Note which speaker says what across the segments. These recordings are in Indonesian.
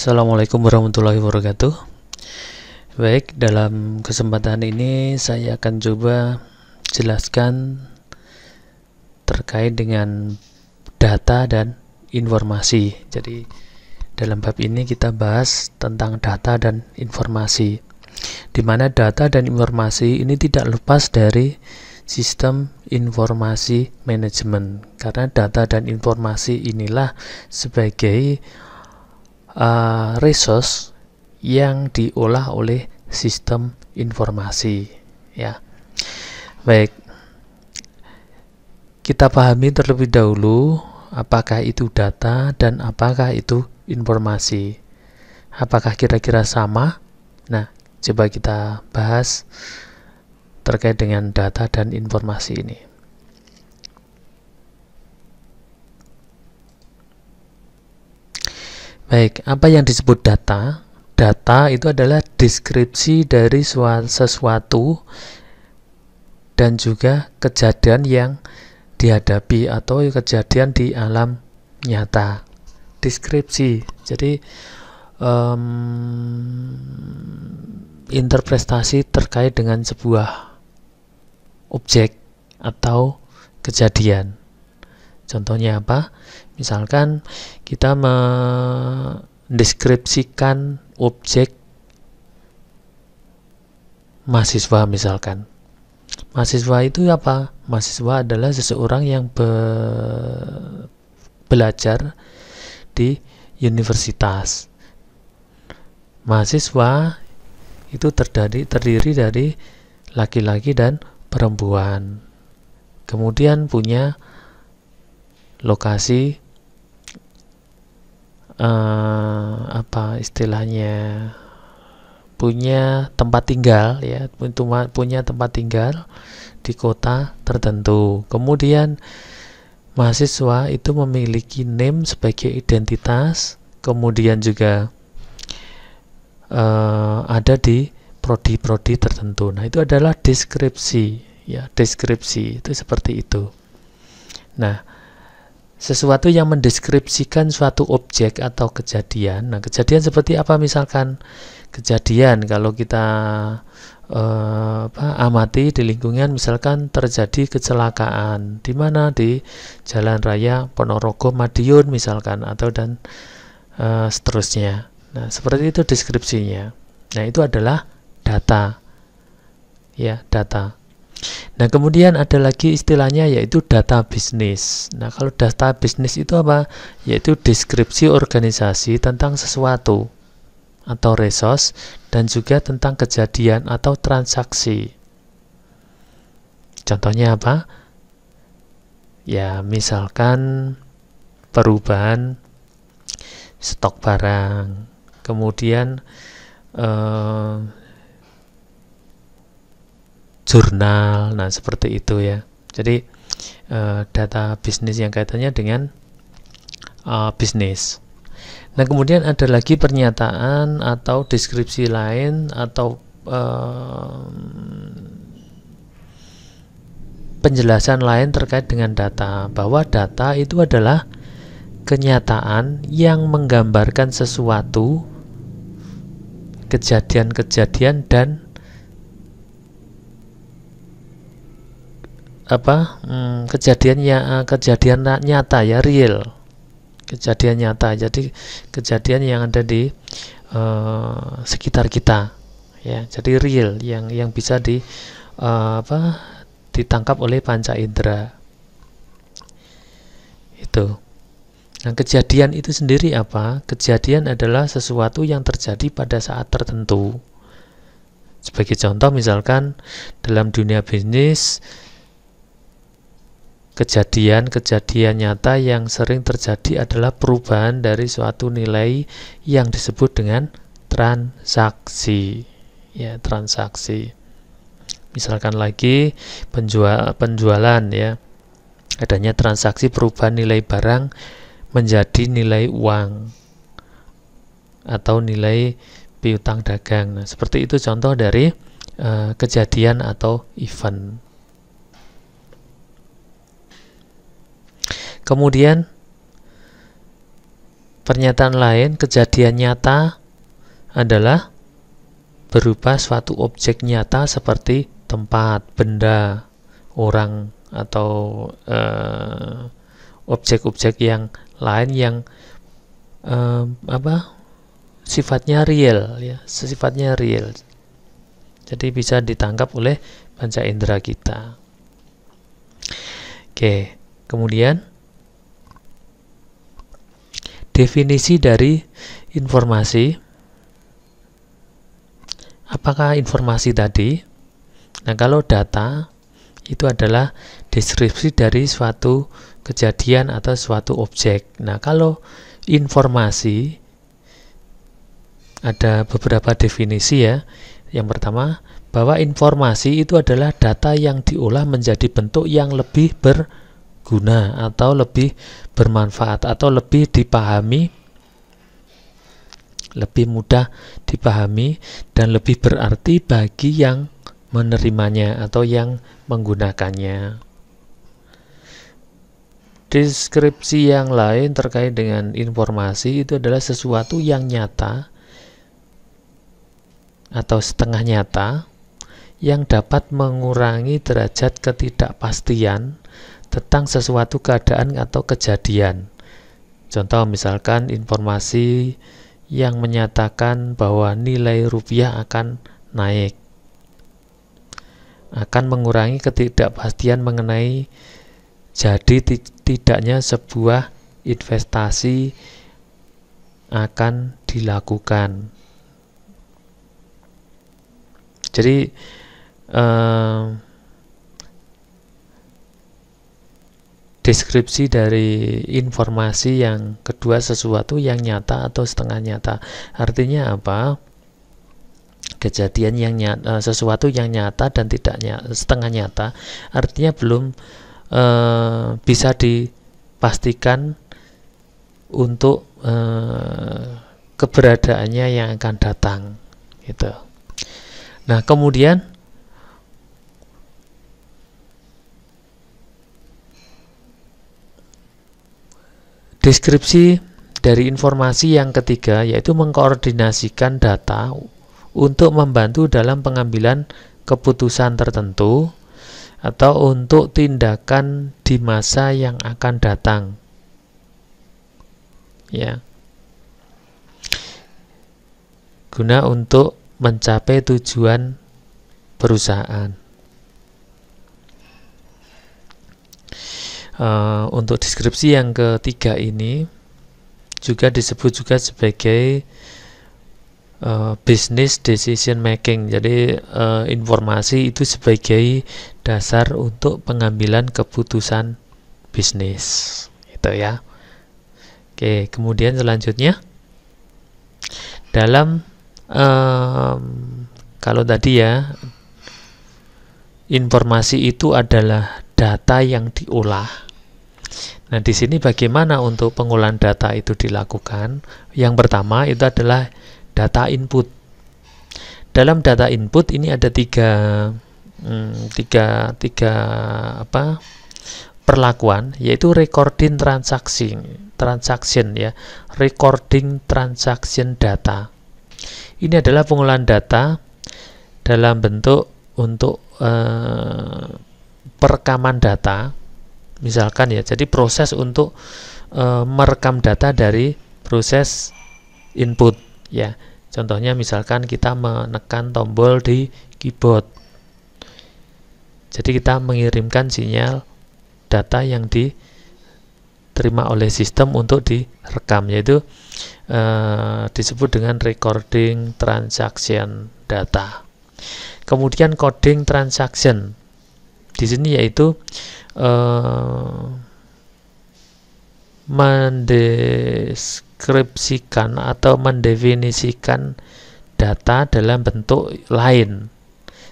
Speaker 1: Assalamualaikum warahmatullahi wabarakatuh. Baik, dalam kesempatan ini saya akan coba jelaskan terkait dengan data dan informasi. Jadi dalam bab ini kita bahas tentang data dan informasi, di mana data dan informasi ini tidak lepas dari sistem informasi manajemen, karena data dan informasi inilah sebagai resource yang diolah oleh sistem informasi, ya. Baik, kita pahami terlebih dahulu apakah itu data dan apakah itu informasi. Apakah kira-kira sama? Nah, coba kita bahas terkait dengan data dan informasi ini. Baik, apa yang disebut data? Data itu adalah deskripsi dari sesuatu dan juga kejadian yang dihadapi atau kejadian di alam nyata. Deskripsi, jadi interpretasi terkait dengan sebuah objek atau kejadian. Contohnya apa? Misalkan kita mendeskripsikan objek mahasiswa misalkan. Mahasiswa itu apa? Mahasiswa adalah seseorang yang belajar di universitas. Mahasiswa itu terdiri dari laki-laki dan perempuan. Kemudian punya lokasi apa istilahnya, punya tempat tinggal, ya, punya tempat tinggal di kota tertentu. Kemudian mahasiswa itu memiliki NIM sebagai identitas, kemudian juga ada di prodi-prodi tertentu. Nah, itu adalah deskripsi, ya, deskripsi itu seperti itu. Nah, sesuatu yang mendeskripsikan suatu objek atau kejadian. Nah, kejadian seperti apa? Misalkan kejadian kalau kita amati di lingkungan, misalkan terjadi kecelakaan di mana, di Jalan Raya Ponorogo Madiun misalkan, atau dan seterusnya. Nah, seperti itu deskripsinya. Nah, itu adalah data, ya, data. Nah, kemudian ada lagi istilahnya yaitu data bisnis. Nah, kalau data bisnis itu apa? Yaitu deskripsi organisasi tentang sesuatu atau resource dan juga tentang kejadian atau transaksi. Contohnya apa? Ya, misalkan perubahan stok barang, kemudian jurnal, nah seperti itu, ya. Jadi data bisnis yang kaitannya dengan bisnis. Nah, kemudian ada lagi pernyataan atau deskripsi lain atau penjelasan lain terkait dengan data, bahwa data itu adalah kenyataan yang menggambarkan sesuatu, kejadian-kejadian dan kejadian nyata, ya, real, kejadian nyata. Jadi kejadian yang ada di sekitar kita, ya, jadi real, yang bisa ditangkap oleh panca indera itu. Nah, kejadian itu sendiri apa? Kejadian adalah sesuatu yang terjadi pada saat tertentu. Sebagai contoh, misalkan dalam dunia bisnis, kejadian-kejadian nyata yang sering terjadi adalah perubahan dari suatu nilai yang disebut dengan transaksi, ya, transaksi. Misalkan lagi penjualan, ya, adanya transaksi perubahan nilai barang menjadi nilai uang atau nilai piutang dagang. Nah, seperti itu contoh dari kejadian atau event. Kemudian Pernyataan lain, kejadian nyata adalah berupa suatu objek nyata seperti tempat, benda, orang, atau objek-objek yang lain yang sifatnya real, ya, sifatnya real. Jadi bisa ditangkap oleh panca indera kita. Oke, kemudian definisi dari informasi. Apakah informasi tadi? Nah, kalau data itu adalah deskripsi dari suatu kejadian atau suatu objek. Nah, kalau informasi ada beberapa definisi ya. Yang pertama, bahwa informasi itu adalah data yang diolah menjadi bentuk yang lebih berguna atau lebih bermanfaat atau lebih dipahami, lebih mudah dipahami dan lebih berarti bagi yang menerimanya atau yang menggunakannya. Deskripsi yang lain terkait dengan informasi itu adalah sesuatu yang nyata atau setengah nyata yang dapat mengurangi derajat ketidakpastian tentang sesuatu keadaan atau kejadian. Contoh misalkan informasi yang menyatakan bahwa nilai rupiah akan naik, akan mengurangi ketidakpastian mengenai jadi tidaknya sebuah investasi akan dilakukan. Jadi deskripsi dari informasi yang kedua sesuatu yang nyata atau setengah nyata. Artinya apa? Kejadian yang nyata, sesuatu yang nyata dan tidak nyata, setengah nyata. Artinya belum bisa dipastikan untuk keberadaannya yang akan datang, gitu. Nah, kemudian deskripsi dari informasi yang ketiga yaitu mengkoordinasikan data untuk membantu dalam pengambilan keputusan tertentu atau untuk tindakan di masa yang akan datang. Ya. Guna untuk mencapai tujuan perusahaan. Untuk deskripsi yang ketiga ini juga disebut juga sebagai business decision making. Jadi informasi itu sebagai dasar untuk pengambilan keputusan bisnis, gitu ya. Oke, kemudian selanjutnya dalam kalau tadi ya informasi itu adalah data yang diolah. Nah, di sini bagaimana untuk pengolahan data itu dilakukan? Yang pertama itu adalah data input. Dalam data input ini ada tiga perlakuan, yaitu recording transaction ya, recording transaction data. Ini adalah pengolahan data dalam bentuk untuk perekaman data. Misalkan ya, jadi proses untuk merekam data dari proses input ya. Contohnya misalkan kita menekan tombol di keyboard. Jadi kita mengirimkan sinyal data yang diterima oleh sistem untuk direkam, yaitu disebut dengan recording transaction data. Kemudian coding transaction di sini yaitu mendeskripsikan atau mendefinisikan data dalam bentuk lain.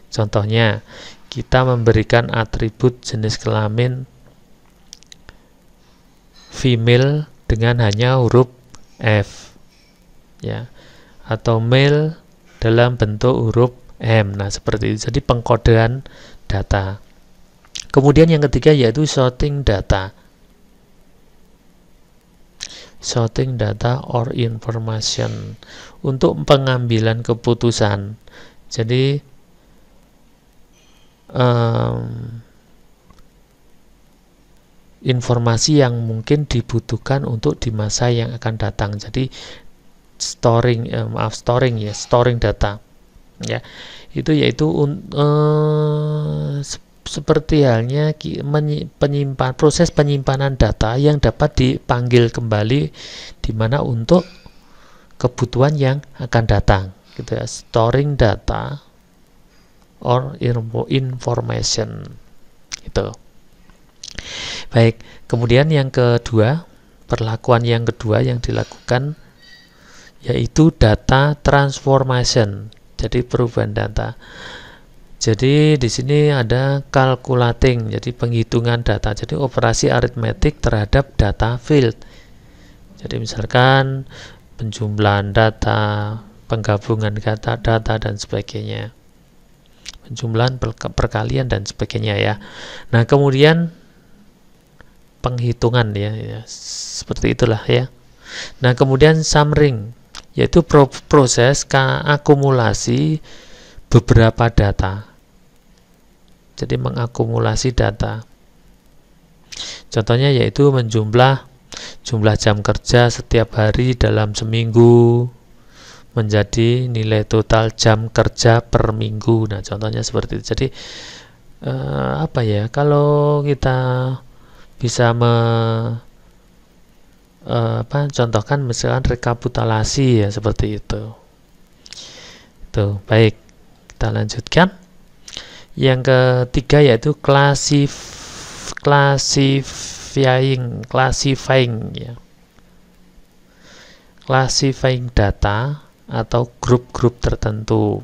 Speaker 1: Contohnya, kita memberikan atribut jenis kelamin female dengan hanya huruf F, ya, atau male dalam bentuk huruf M. Nah, seperti itu. Jadi pengkodean data. Kemudian yang ketiga yaitu sorting data. sorting data or information, untuk pengambilan keputusan. Jadi informasi yang mungkin dibutuhkan untuk di masa yang akan datang. Jadi storing data ya, itu yaitu seperti halnya proses penyimpanan data yang dapat dipanggil kembali di mana untuk kebutuhan yang akan datang gitu ya, storing data or information itu. Baik, kemudian yang kedua, perlakuan yang kedua yang dilakukan yaitu data transformation. Jadi perubahan data. Jadi di sini ada calculating, jadi penghitungan data. Jadi operasi aritmetik terhadap data field. Jadi misalkan penjumlahan data, penggabungan data dan sebagainya. Penjumlahan, perkalian dan sebagainya ya. Nah, kemudian penghitungan ya, seperti itulah ya. Nah, kemudian summing, yaitu proses akumulasi beberapa data. Jadi mengakumulasi data. Contohnya yaitu jumlah jam kerja setiap hari dalam seminggu menjadi nilai total jam kerja per minggu. Nah, contohnya seperti itu. Jadi kalau kita bisa contohkan misalkan rekapitulasi ya, seperti itu. Tuh, baik. Kita lanjutkan. Yang ketiga yaitu classifying ya. Classifying data atau grup-grup tertentu.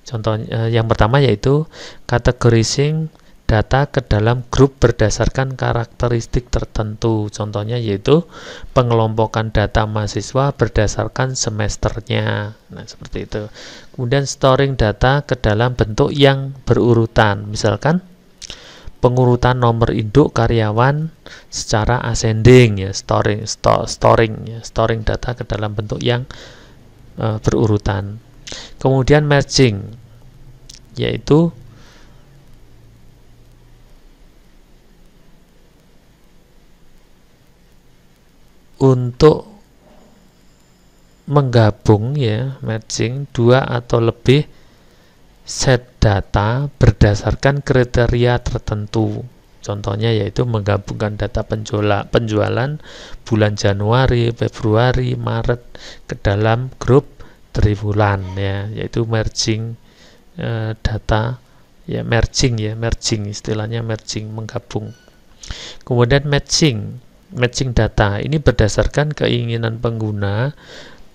Speaker 1: Contohnya yang pertama yaitu categorizing data ke dalam grup berdasarkan karakteristik tertentu. Contohnya yaitu pengelompokan data mahasiswa berdasarkan semesternya. Nah, seperti itu. Kemudian storing data ke dalam bentuk yang berurutan. Misalkan pengurutan nomor induk karyawan secara ascending ya, storing data ke dalam bentuk yang berurutan. Kemudian merging, yaitu untuk menggabung ya, merging dua atau lebih set data berdasarkan kriteria tertentu. Contohnya yaitu menggabungkan data penjualan bulan Januari, Februari, Maret ke dalam grup triwulan ya, yaitu merging data ya, merging istilahnya, merging, menggabung. Kemudian matching data ini berdasarkan keinginan pengguna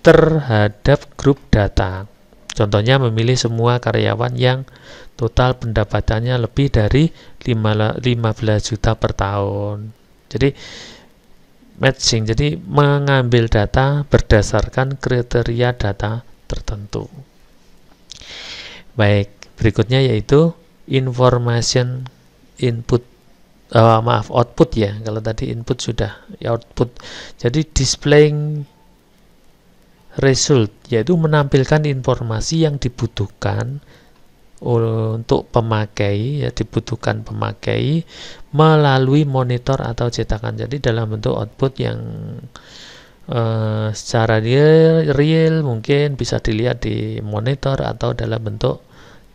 Speaker 1: terhadap grup data. Contohnya memilih semua karyawan yang total pendapatannya lebih dari 15 juta per tahun. Jadi matching, jadi mengambil data berdasarkan kriteria data tertentu. Baik, berikutnya yaitu information input. Output ya, kalau tadi input sudah ya, output. Jadi displaying result, yaitu menampilkan informasi yang dibutuhkan untuk pemakai ya, dibutuhkan pemakai melalui monitor atau cetakan. Jadi dalam bentuk output yang secara real mungkin bisa dilihat di monitor atau dalam bentuk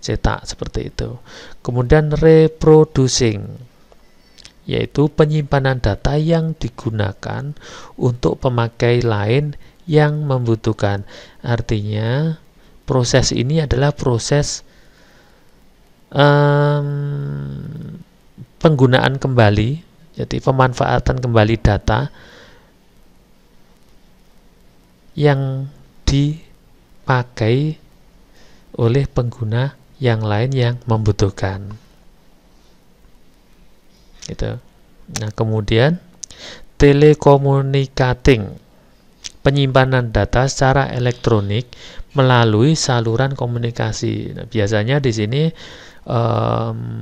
Speaker 1: cetak seperti itu. Kemudian reproducing, yaitu penyimpanan data yang digunakan untuk pemakai lain yang membutuhkan. Artinya proses ini adalah proses penggunaan kembali, jadi pemanfaatan kembali data yang dipakai oleh pengguna yang lain yang membutuhkan. Gitu. Nah, kemudian telecommunicating, penyimpanan data secara elektronik melalui saluran komunikasi. Nah, biasanya di sini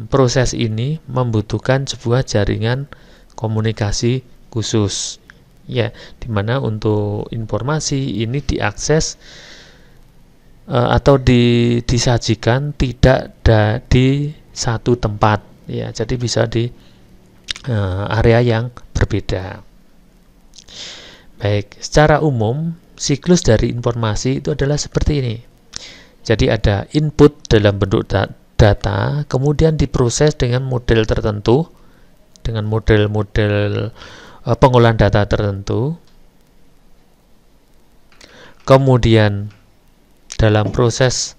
Speaker 1: proses ini membutuhkan sebuah jaringan komunikasi khusus. ya, dimana untuk informasi ini diakses atau disajikan tidak di satu tempat, ya, jadi bisa di area yang berbeda. Baik, secara umum siklus dari informasi itu adalah seperti ini. Jadi ada input dalam bentuk data, kemudian diproses dengan model tertentu, dengan model-model pengolahan data tertentu. Kemudian dalam proses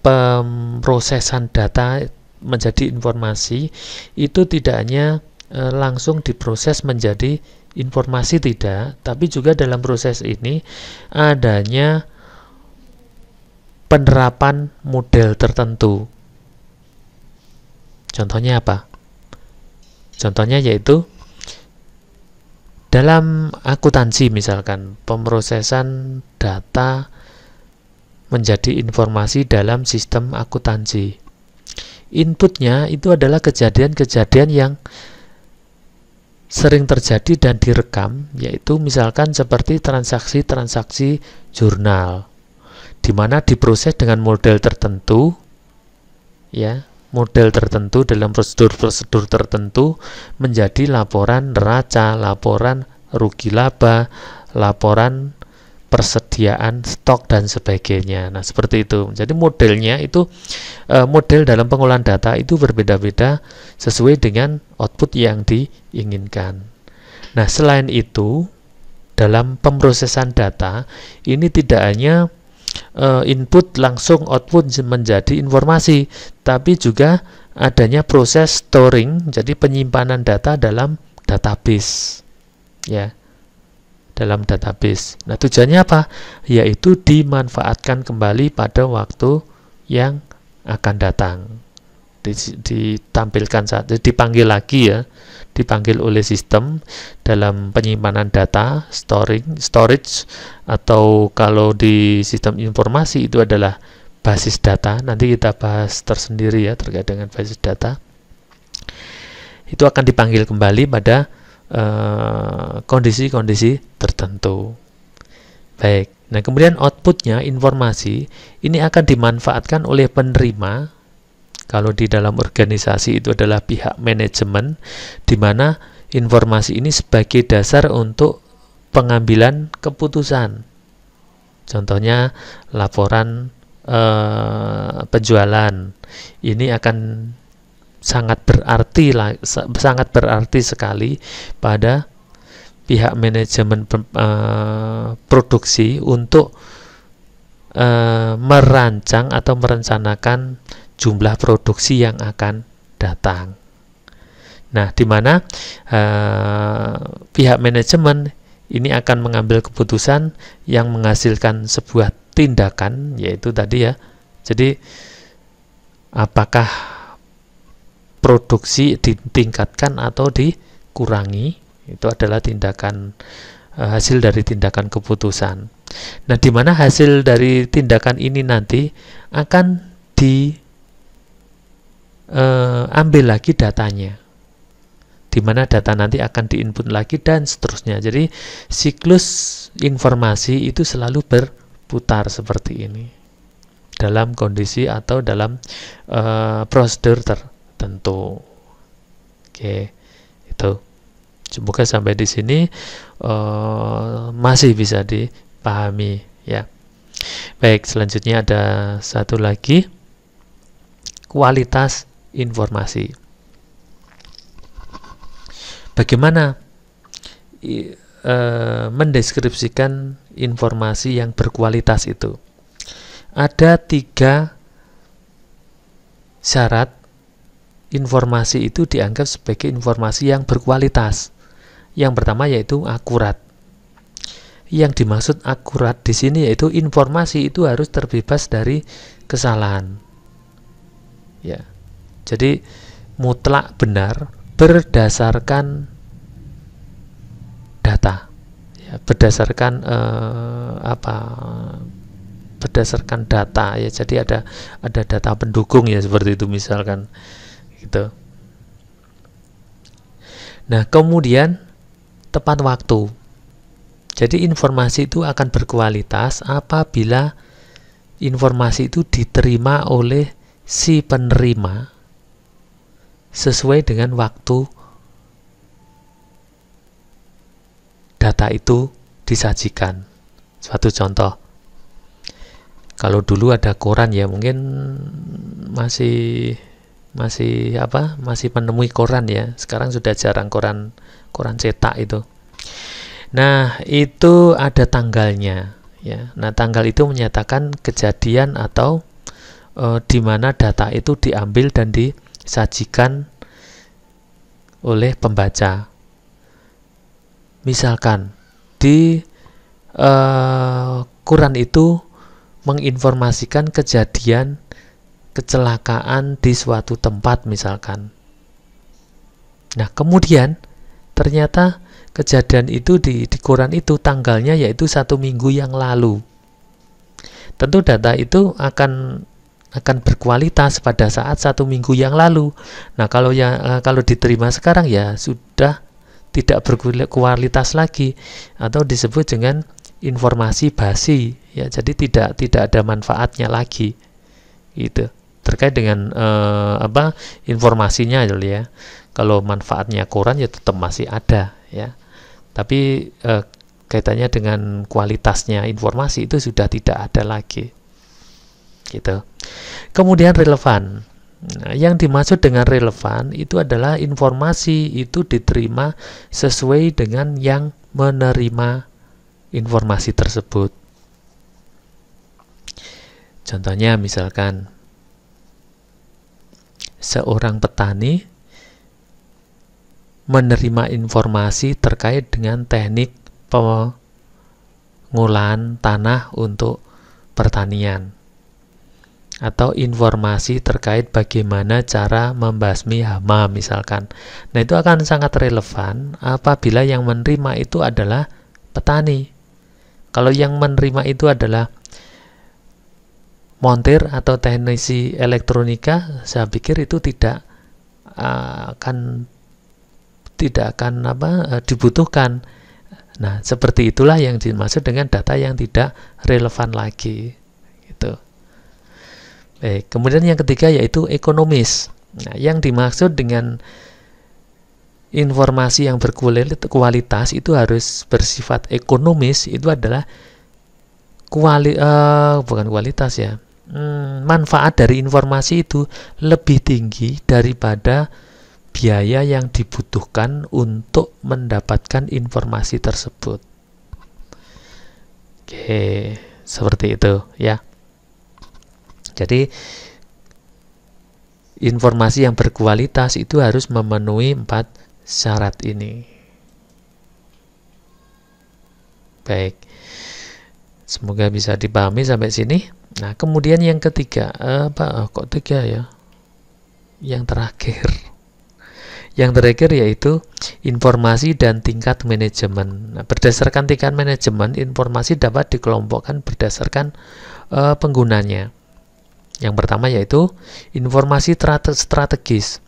Speaker 1: pemrosesan data menjadi informasi, itu tidak hanya langsung diproses menjadi informasi, tidak, tapi juga dalam proses ini adanya penerapan model tertentu. Contohnya apa? Contohnya yaitu dalam akuntansi, misalkan pemrosesan data menjadi informasi dalam sistem akuntansi. Inputnya itu adalah kejadian-kejadian yang sering terjadi dan direkam, yaitu misalkan seperti transaksi-transaksi jurnal, di mana diproses dengan model tertentu, ya, model tertentu dalam prosedur-prosedur tertentu menjadi laporan neraca, laporan rugi laba, laporan persediaan stok dan sebagainya. Nah, seperti itu. Jadi modelnya itu model dalam pengolahan data itu berbeda-beda sesuai dengan output yang diinginkan. Nah, selain itu dalam pemrosesan data ini tidak hanya input langsung output menjadi informasi, tapi juga adanya proses storing, jadi penyimpanan data dalam database, ya, dalam database. Nah, tujuannya apa? Yaitu dimanfaatkan kembali pada waktu yang akan datang. Ditampilkan saat dipanggil lagi, ya, dipanggil oleh sistem dalam penyimpanan data, storage, atau kalau di sistem informasi itu adalah basis data. Nanti kita bahas tersendiri, ya, terkait dengan basis data. Itu akan dipanggil kembali pada kondisi-kondisi tertentu. Baik, nah kemudian outputnya informasi ini akan dimanfaatkan oleh penerima. Kalau di dalam organisasi itu adalah pihak manajemen, di mana informasi ini sebagai dasar untuk pengambilan keputusan. Contohnya laporan penjualan ini akan sangat berarti sekali pada pihak manajemen produksi untuk merancang atau merencanakan jumlah produksi yang akan datang. Nah, di mana pihak manajemen ini akan mengambil keputusan yang menghasilkan sebuah tindakan, yaitu tadi, ya. Jadi apakah produksi ditingkatkan atau dikurangi, itu adalah tindakan hasil dari tindakan keputusan. Nah, di mana hasil dari tindakan ini nanti akan diambil lagi datanya, di mana data nanti akan diinput lagi dan seterusnya. Jadi siklus informasi itu selalu berputar seperti ini dalam kondisi atau dalam prosedur tertentu. Oke, itu. Semoga sampai di sini masih bisa dipahami, ya. Baik, selanjutnya ada satu lagi, kualitas informasi. Bagaimana mendeskripsikan informasi yang berkualitas itu? Ada 3 syarat informasi itu dianggap sebagai informasi yang berkualitas. Yang pertama yaitu akurat. Yang dimaksud akurat di sini yaitu informasi itu harus terbebas dari kesalahan. Ya. Jadi mutlak benar berdasarkan data. Ya, berdasarkan berdasarkan data, ya. Jadi ada data pendukung, ya, seperti itu misalkan. Gitu. Nah, kemudian tepat waktu. Jadi informasi itu akan berkualitas apabila informasi itu diterima oleh si penerima sesuai dengan waktu data itu disajikan. Suatu contoh, kalau dulu ada koran ya, mungkin masih menemui koran ya. Sekarang sudah jarang koran cetak itu. Nah, itu ada tanggalnya ya. Nah, tanggal itu menyatakan kejadian atau di mana data itu diambil dan disajikan oleh pembaca. Misalkan di koran itu menginformasikan kejadian kecelakaan di suatu tempat misalkan. Nah, kemudian ternyata kejadian itu di koran itu tanggalnya yaitu 1 minggu yang lalu. Tentu data itu akan berkualitas pada saat 1 minggu yang lalu. Nah, kalau diterima sekarang ya sudah tidak berkualitas lagi atau disebut dengan informasi basi ya. Jadi tidak ada manfaatnya lagi. Gitu. Terkait dengan informasinya ya. Kalau manfaatnya koran ya tetap masih ada ya. Tapi kaitannya dengan kualitasnya informasi itu sudah tidak ada lagi. Gitu. Kemudian relevan. Nah, yang dimaksud dengan relevan itu adalah informasi itu diterima sesuai dengan yang menerima informasi tersebut. Contohnya misalkan seorang petani menerima informasi terkait dengan teknik pengolahan tanah untuk pertanian atau informasi terkait bagaimana cara membasmi hama misalkan. Nah, itu akan sangat relevan apabila yang menerima itu adalah petani. Kalau yang menerima itu adalah montir atau teknisi elektronika, saya pikir itu tidak akan dibutuhkan. Nah, seperti itulah yang dimaksud dengan data yang tidak relevan lagi. Gitu. Kemudian yang ketiga yaitu ekonomis. Nah, yang dimaksud dengan informasi yang berkualitas itu harus bersifat ekonomis, itu adalah bukan kualitas ya. Manfaat dari informasi itu lebih tinggi daripada biaya yang dibutuhkan untuk mendapatkan informasi tersebut. Oke, seperti itu ya. Jadi informasi yang berkualitas itu harus memenuhi 4 syarat ini. Baik. Semoga bisa dipahami sampai sini. Nah, kemudian yang ketiga, kok 3 ya? Yang terakhir. Yang terakhir yaitu informasi dan tingkat manajemen. Nah, berdasarkan tingkat manajemen, informasi dapat dikelompokkan berdasarkan penggunanya. Yang pertama yaitu informasi strategis.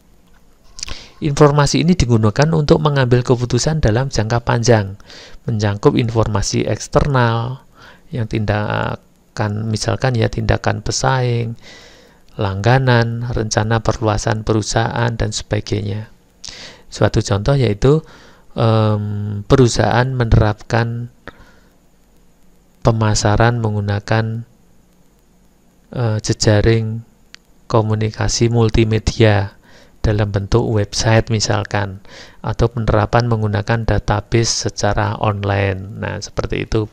Speaker 1: Informasi ini digunakan untuk mengambil keputusan dalam jangka panjang, mencakup informasi eksternal yang tindakan pesaing, langganan, rencana perluasan perusahaan dan sebagainya. Suatu contoh yaitu perusahaan menerapkan pemasaran menggunakan jejaring komunikasi multimedia dalam bentuk website misalkan, atau penerapan menggunakan database secara online. Nah, seperti itu.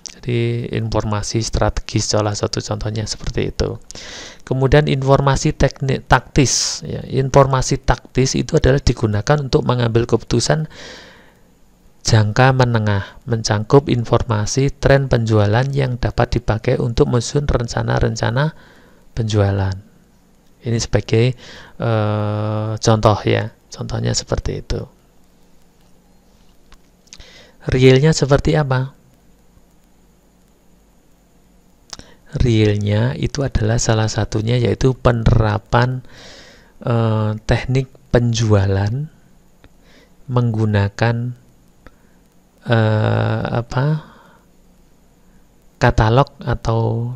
Speaker 1: Jadi informasi strategis salah satu contohnya seperti itu. Kemudian informasi taktis ya. Informasi taktis itu adalah digunakan untuk mengambil keputusan jangka menengah, mencakup informasi tren penjualan yang dapat dipakai untuk menyusun rencana-rencana penjualan. Ini sebagai contoh ya, contohnya seperti itu. Realnya seperti apa? Realnya itu adalah salah satunya yaitu penerapan teknik penjualan menggunakan katalog atau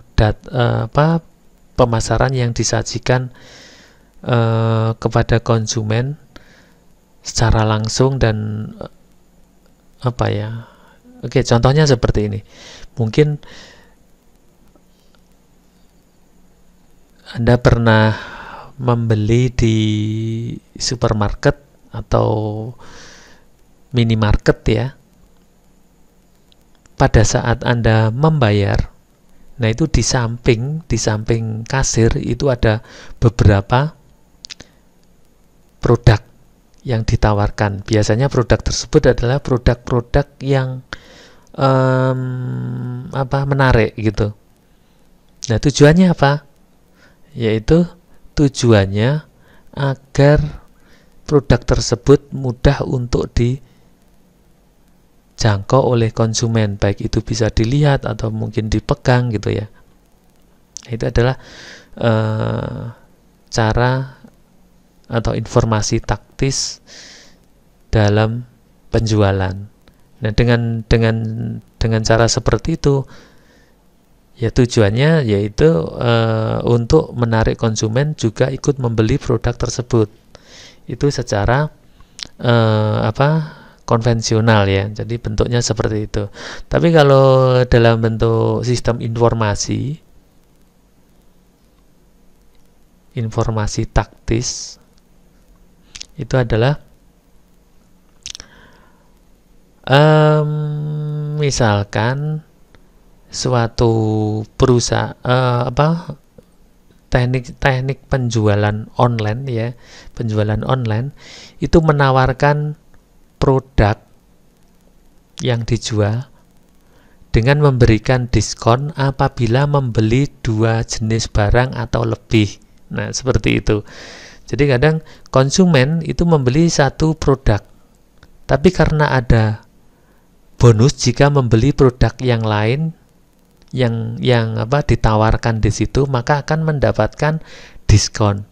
Speaker 1: pemasaran yang disajikan kepada konsumen secara langsung dan Oke, contohnya seperti ini. Mungkin Anda pernah membeli di supermarket atau minimarket ya. Pada saat Anda membayar, nah itu di samping kasir itu ada beberapa produk yang ditawarkan. Biasanya produk tersebut adalah produk-produk yang menarik gitu. Nah, tujuannya apa? Yaitu tujuannya agar produk tersebut mudah untuk dijangkau oleh konsumen, baik itu bisa dilihat atau mungkin dipegang gitu ya. Itu adalah cara atau informasi taktis dalam penjualan. Nah, dengan cara seperti itu ya tujuannya yaitu untuk menarik konsumen juga ikut membeli produk tersebut. Itu secara konvensional ya. Jadi bentuknya seperti itu. Tapi kalau dalam bentuk sistem informasi taktis itu adalah misalkan suatu perusahaan teknik penjualan online ya, penjualan online itu menawarkan produk yang dijual dengan memberikan diskon apabila membeli 2 jenis barang atau lebih. Nah, seperti itu. Jadi kadang konsumen itu membeli satu produk, tapi karena ada bonus jika membeli produk yang lain yang ditawarkan di situ, maka akan mendapatkan diskon.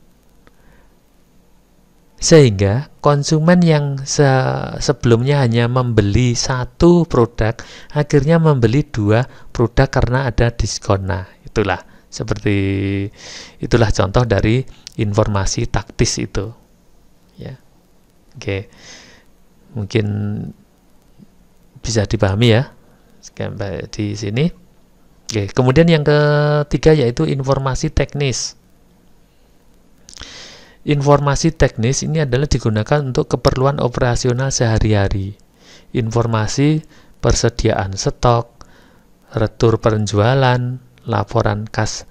Speaker 1: Sehingga konsumen yang sebelumnya hanya membeli satu produk, akhirnya membeli 2 produk karena ada diskon. Nah, itulah contoh dari informasi taktis itu. Ya. Oke. Mungkin bisa dipahami ya sampai di sini. Oke, kemudian yang ketiga yaitu informasi teknis. Informasi teknis ini adalah digunakan untuk keperluan operasional sehari-hari. Informasi persediaan stok, retur penjualan, laporan kas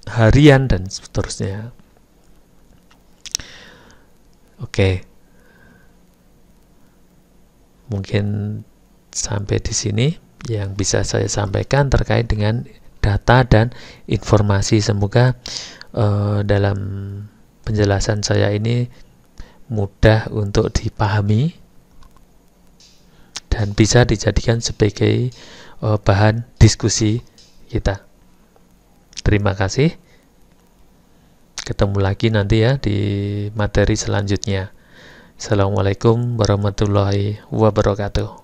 Speaker 1: harian dan seterusnya. Oke. Mungkin sampai di sini yang bisa saya sampaikan terkait dengan data dan informasi. Semoga dalam penjelasan saya ini mudah untuk dipahami dan bisa dijadikan sebagai bahan diskusi kita. Terima kasih. Ketemu lagi nanti ya di materi selanjutnya. Assalamualaikum warahmatullahi wabarakatuh.